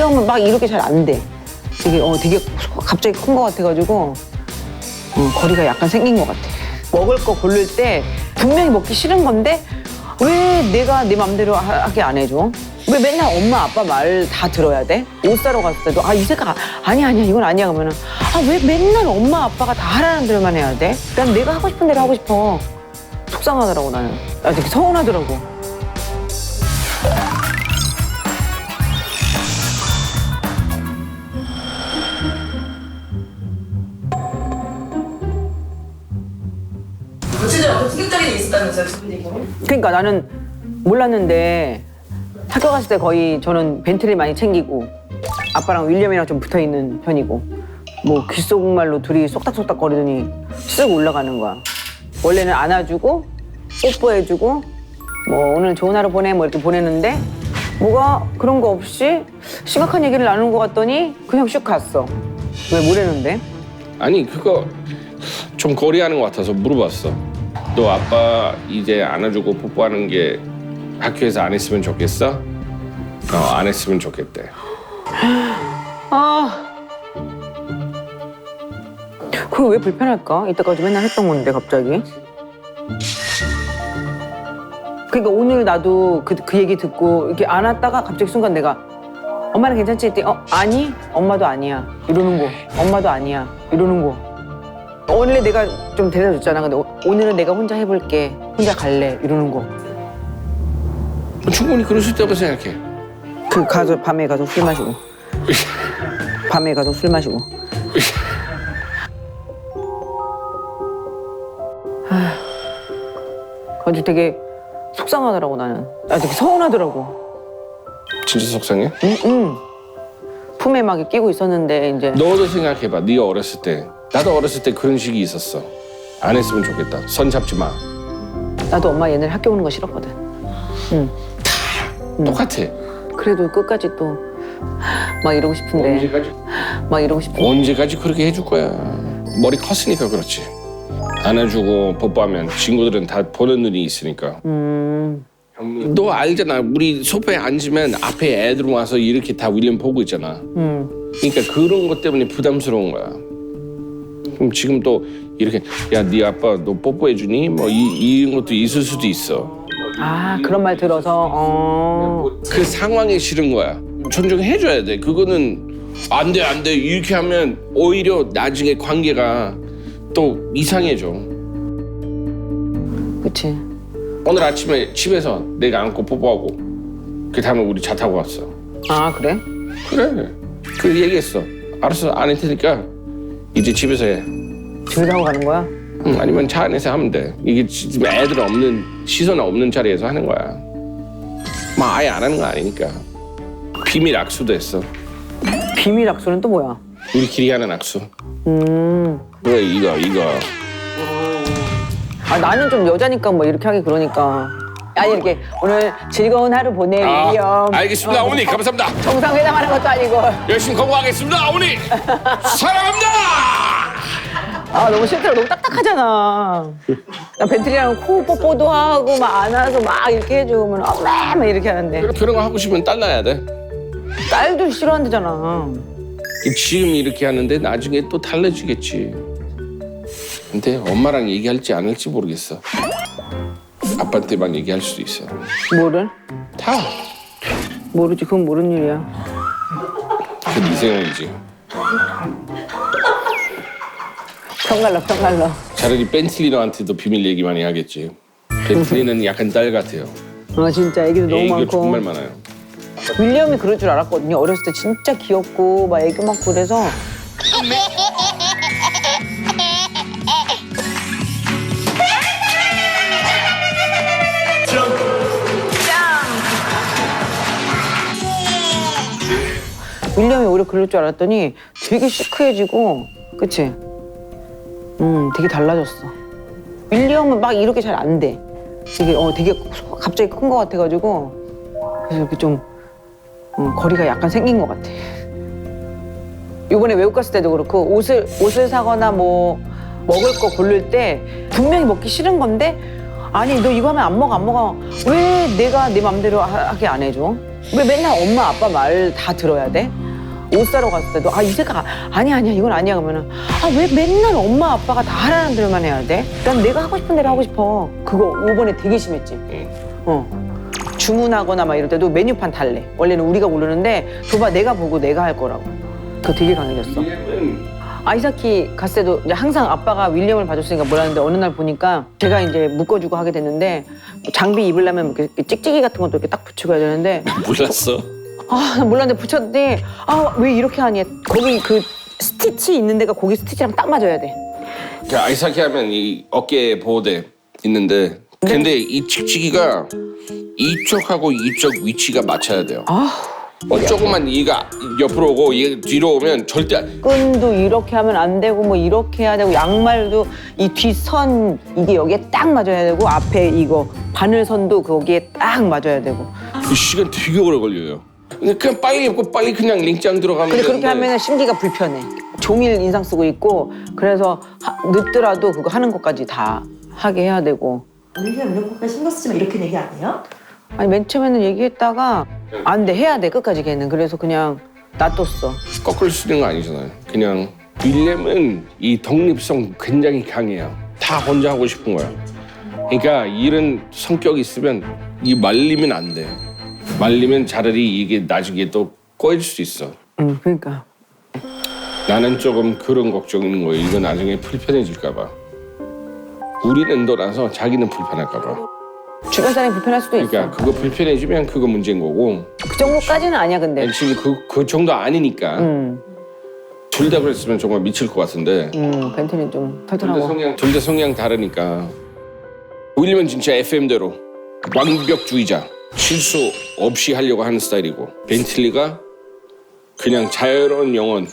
윌리엄은 막 이렇게 잘 안 돼. 되게 갑자기 큰 것 같아가지고 거리가 약간 생긴 것 같아. 먹을 거 고를 때 분명히 먹기 싫은 건데 왜 내가 내 맘대로 하게 안 해줘? 왜 맨날 엄마 아빠 말 다 들어야 돼? 옷 사러 갔을 때도 이 색깔 아니야 이건 아니야 그러면은 왜 맨날 엄마 아빠가 다 하라는 대로만 해야 돼? 난 내가 하고 싶은 대로 하고 싶어. 속상하더라고 나는. 되게 서운하더라고. 구체적으로 어떤 충격적인 일이 있었다면서요, 두 분 얘기는? 그러니까 나는 몰랐는데 학교 갔을 때 거의 저는 벤틀리 많이 챙기고 아빠랑 윌리엄이랑 좀 붙어있는 편이고 뭐 귓속말로 둘이 쏙닥쏙닥 거리더니 쓱 올라가는 거야. 원래는 안아주고 뽀뽀해주고 뭐 오늘 좋은 하루 보내 뭐 이렇게 보내는데 뭐가 그런 거 없이 심각한 얘기를 나누는 것 같더니 그냥 슉 갔어. 왜 뭐래는데? 아니 그거 좀 거리하는 것 같아서 물어봤어. 너 아빠 이제 안아주고 뽀뽀하는 게 학교에서 안 했으면 좋겠어? 안 했으면 좋겠대. 그게 왜 불편할까? 이때까지 맨날 했던 건데 갑자기. 그러니까 오늘 나도 그 얘기 듣고 이렇게 안았다가 갑자기 순간 내가 엄마는 괜찮지? 했더니 아니 엄마도 아니야 이러는 거. 엄마도 아니야 이러는 거. 원래 내가 좀 데려다 줬잖아. 근데 오늘은 내가 혼자 해볼게. 혼자 갈래 이러는 거. 충분히 그럴 수 있다고 생각해. 밤에 가서 술 마시고. 밤에 가서 술 마시고. 아주 되게 속상하더라고 나는. 되게 서운하더라고. 진짜 속상해? 응. 품에 막 끼고 있었는데 이제. 너도 생각해봐. 네가 어렸을 때. 나도 어렸을 때 그런 시기 있었어. 안 했으면 좋겠다. 선 잡지 마. 나도 엄마 얘네들 학교 오는 거 싫었거든. 응. 똑같아. 그래도 끝까지 또 막 이러고 싶은데. 언제까지? 막 이러고 싶은데. 언제까지 그렇게 해줄 거야. 머리 컸으니까 그렇지. 안아주고 뽀뽀하면 친구들은 다 보는 눈이 있으니까. 너 알잖아. 우리 소파에 앉으면 앞에 애들 와서 이렇게 다 윌리엄 보고 있잖아. 그러니까 그런 것 때문에 부담스러운 거야. 그럼 지금 또 이렇게 야, 네 아빠 너 뽀뽀해주니? 뭐 이런 것도 있을 수도 있어. 그런 말 들어서 그 상황이 싫은 거야. 존중해줘야 돼. 그거는 안 돼. 이렇게 하면 오히려 나중에 관계가 또 이상해져. 그치. 오늘 아침에 집에서 내가 안고 뽀뽀하고 그 다음에 우리 차 타고 왔어. 그래? 그래. 그 얘기했어. 알았어, 안 할 테니까 이제 집에서 해. 집에서 하고 가는 거야? 아니면 차 안에서 하면 돼. 이게 지금 애들 없는, 시선 없는 자리에서 하는 거야. 막 아예 안 하는 거 아니니까. 비밀 악수도 했어. 비밀 악수는 또 뭐야? 우리끼리 하는 악수. 그래, 이거. 나는 좀 여자니까 뭐 이렇게 하기 그러니까. 이렇게 오늘 즐거운 하루 보내 윌리엄. 알겠습니다, 어머니. 감사합니다. 정상회담하는 것도 아니고. 열심히 건강하겠습니다, 어머니. 사랑합니다. 너무 싫더라. 너무 딱딱하잖아. 나 벤틀리랑 코 뽀뽀도 하고 막 안아서 막 이렇게 해주면 막 이렇게 하는데. 그런 거 하고 싶으면 딸 낳아야 돼. 딸도 싫어한대잖아. 지금 이렇게 하는데 나중에 또 달라지겠지. 근데 엄마랑 얘기할지 안 할지 모르겠어. 아빠한테만 얘기할 수도 있어. 뭐를? 다. 모르지. 그건 모르는 일이야. 그 네 생각이지. 편갈러. 차라리 벤틀리너한테도 비밀 얘기 많이 하겠지. 벤틀리는 약간 딸 같아요. 진짜 애기도 너무 애기가 많고. 정말 많아요. 윌리엄이 그럴 줄 알았거든요. 어렸을 때 진짜 귀엽고 막 애교 많고 그래서. 윌리엄이 오히려 그럴 줄 알았더니 되게 시크해지고, 그치? 되게 달라졌어. 윌리엄은 막 이렇게 잘 안 돼. 되게 갑자기 큰 것 같아가지고 그래서 이렇게 좀 거리가 약간 생긴 것 같아. 이번에 외국 갔을 때도 그렇고 옷을 사거나 뭐 먹을 거 고를 때 분명히 먹기 싫은 건데 아니 너 이거 하면 안 먹어 왜 내가 내 맘대로 하게 안 해줘? 왜 맨날 엄마 아빠 말 다 들어야 돼? 옷 사러 갔을 때도 이 색깔 아니야 이건 아니야 그러면은 왜 맨날 엄마 아빠가 다 하라는 대로만 해야 돼? 난 내가 하고 싶은 대로 하고 싶어. 그거 이번에 되게 심했지. 주문하거나 막 이럴 때도 메뉴판 달래. 원래는 우리가 고르는데 줘봐 내가 보고 내가 할 거라고. 그거 되게 강해졌어. 아이사키 갔을 때도 이제 항상 아빠가 윌리엄을 봐줬으니까 몰랐는데 어느 날 보니까 제가 이제 묶어주고 하게 됐는데 장비 입으려면 이렇게 찍찍이 같은 것도 이렇게 딱 붙이고 해야 되는데 몰랐어. 난 몰랐는데 붙였더니 왜 이렇게 하니? 거기 그 스티치 있는 데가 거기 스티치랑 딱 맞아야 돼. 그 아이사키 하면 이 어깨 보호대 있는데 근데 이 찍찍이가 이쪽하고 이쪽 위치가 맞춰야 돼요. 조금만 얘가 옆으로 오고 얘 뒤로 오면 절대 끈도 이렇게 하면 안 되고 뭐 이렇게 해야 되고 양말도 이 뒷선 이게 여기에 딱 맞아야 되고 앞에 이거 바늘선도 거기에 딱 맞아야 되고. 그 시간 되게 오래 걸려요. 근데 그냥 빨리 입고 빨리 그냥 링장 들어가면 근데 되는데. 그렇게 하면 심기가 불편해. 종일 인상 쓰고 있고 그래서 늦더라도 그거 하는 것까지 다 하게 해야 되고. 윌리엄 이런 것까지 신경 쓰지만 이렇게 얘기 안 해요? 아니 맨 처음에는 얘기했다가 안 돼 해야 돼 끝까지 걔는. 그래서 그냥 놔뒀어. 거꾸로 쓰는 거 아니잖아요. 그냥 윌리엄은 이 독립성 굉장히 강해요. 다 혼자 하고 싶은 거야. 그러니까 이런 성격이 있으면 이 말리면 안 돼. 말리면 차라리 이게 나중에 또 꼬일 수 있어. 그러니까. 나는 조금 그런 걱정이 있는 거예요. 이거 나중에 불편해질까 봐. 우리는 놀아서 자기는 불편할까 봐. 주변 사람이 불편할 수도 있어. 그러니까 그거 불편해지면 그거 문제인 거고. 그 정도까지는 아니야 근데. 지금 그 정도 아니니까. 둘 다 그랬으면 정말 미칠 것 같은데. 벤틀리는 좀 털털하고. 둘 다 성향 다르니까. 윌리엄은 진짜 FM대로 완벽주의자. 실수 없이 하려고 하는 스타일이고 벤틀리가 그냥 자유로운 영혼.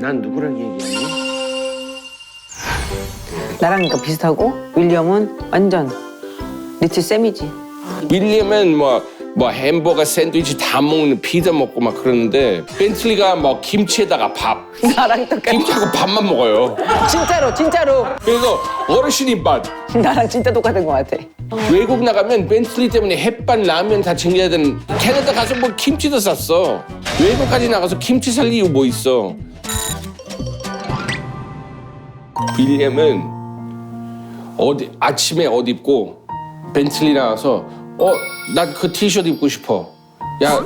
난 누구랑 얘기하니? 나랑 그러니까 비슷하고 윌리엄은 완전 리틀 쌤이지. 윌리엄은 뭐 햄버거 샌드위치 다 먹는 피자 먹고 막 그러는데 벤틀리가 뭐 김치에다가 밥 나랑 똑같아. 김치하고 밥만 먹어요. 진짜로 그래서 어르신 입맛. 나랑 진짜 똑같은 것 같아. 외국 나가면 벤틀리 때문에 햇반 라면 다 챙겨야 되는. 캐나다 가서 뭐 김치도 샀어. 외국까지 나가서 김치 살 이유 뭐 있어. 윌리엄은 아침에 옷 입고 벤틀리 나와서 난 그 티셔츠 입고 싶어. 야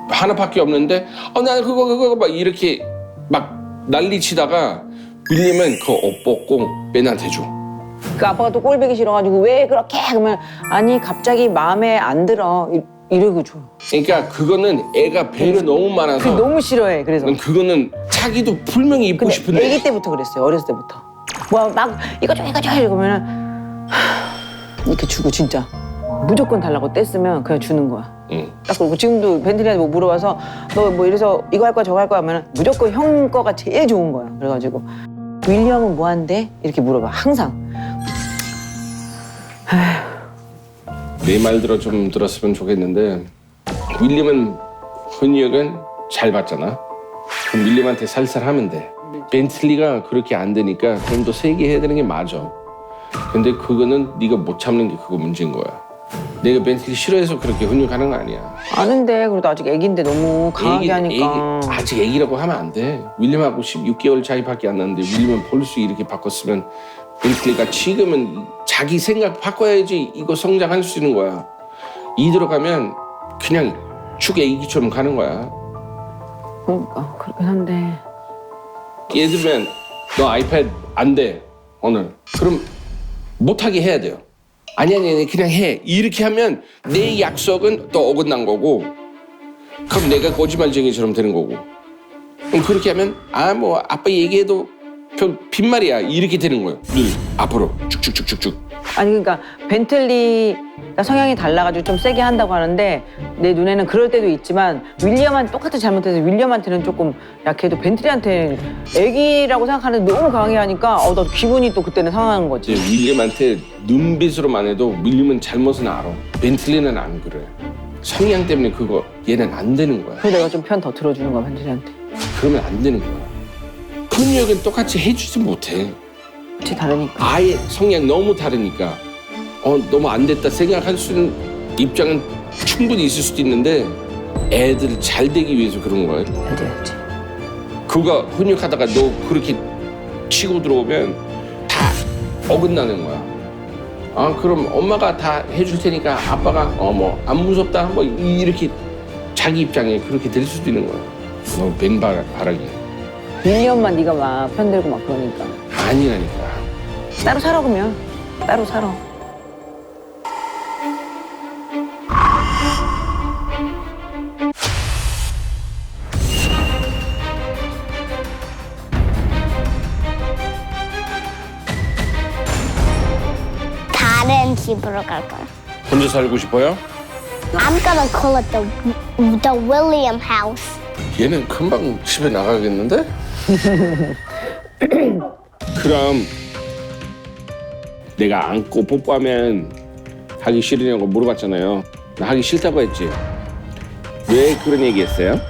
하나밖에 없는데 난 그거 막 이렇게 막 난리치다가 윌리엄은 그 옷 벗고 맨한테 줘. 그 아빠가 또 꼴보기 싫어가지고 왜 그렇게 그러면 아니 갑자기 마음에 안 들어 이러고 줘. 그러니까 그거는 애가 배려 너무 많아서 너무 싫어해. 그래서. 그거는 자기도 분명히 입고 근데 싶은데 아기 때부터 그랬어요. 어렸을 때부터. 막 이거 줘 이러면은 이렇게 주고 진짜 무조건 달라고 뗐으면 그냥 주는 거야. 응. 딱 그러고 지금도 벤틀리한테 뭐 물어봐서 너 뭐 이래서 이거 할 거야 저거 할 거야 하면은 무조건 형 거가 제일 좋은 거야. 그래가지고 윌리엄은 뭐 한대? 이렇게 물어봐 항상. 내 말대로 좀 들었으면 좋겠는데 윌리엄은 훈육은 잘 받잖아. 그럼 윌리엄한테 살살 하면 돼. 벤틀리가 그렇게 안 되니까 좀 더 세게 해야 되는 게 맞아. 근데 그거는 네가 못 참는 게 그거 문제인 거야. 내가 벤틀리 싫어해서 그렇게 훈육하는 거 아니야. 아는데 그래도 아직 애기인데 너무 강하게 하니까. 아직 애기라고 하면 안 돼. 윌리엄하고 16개월 차이밖에 안 나는데 윌리엄은 벌써 이렇게 바꿨으면 벤틀리가 지금은 자기 생각 바꿔야지 이거 성장할 수 있는 거야. 이대로 가면 그냥 축 애기처럼 가는 거야. 그러니까 그렇긴 한데. 예를 들면 너 아이패드 안 돼 오늘. 그럼 못하게 해야 돼요. 아니 그냥 해. 이렇게 하면 내 약속은 또 어긋난 거고 그럼 내가 거짓말쟁이처럼 되는 거고. 그럼 그렇게 하면 뭐 아빠 얘기해도 별 빈말이야 이렇게 되는 거예요. 늘 앞으로 쭉쭉쭉쭉쭉. 아니 그러니까 벤틀리가 성향이 달라가지고 좀 세게 한다고 하는데 내 눈에는 그럴 때도 있지만 윌리엄한테 똑같이 잘못해서 윌리엄한테는 조금 약해도 벤틀리한테 애기라고 생각하는데 너무 강하게 하니까 나 기분이 또 그때는 상하는 거지. 이제 윌리엄한테 눈빛으로만 해도 윌리엄은 잘못은 알아. 벤틀리는 안 그래. 성향 때문에 그거 얘는 안 되는 거야. 그래서 내가 좀 편 더 들어주는 거야 벤틀리한테. 그러면 안 되는 거야. 훈육은 똑같이 해주지 못해. 그치 다르니까. 아예 성향 너무 다르니까 너무 안 됐다 생각할 수 있는 입장은 충분히 있을 수도 있는데 애들 잘 되기 위해서 그런 거야. 알지 알지. 그거 훈육하다가 너 그렇게 치고 들어오면 다 어긋나는 거야. 그럼 엄마가 다 해줄 테니까 아빠가 뭐 안 무섭다 뭐 이렇게 자기 입장에 그렇게 될 수도 있는 거야. 너무 뱅바라기. 윌리엄만 네가 막 편들고 막 그러니까. 아니라니까. 따로 살아 그러면. 따로 살아. 다른 집으로 갈 거야. 혼자 살고 싶어요? I'm gonna call it the William house. 얘는 금방 집에 나가겠는데? 그럼 내가 안고 뽀뽀하면 하기 싫으냐고 물어봤잖아요. 나 하기 싫다고 했지. 왜 그런 얘기했어요?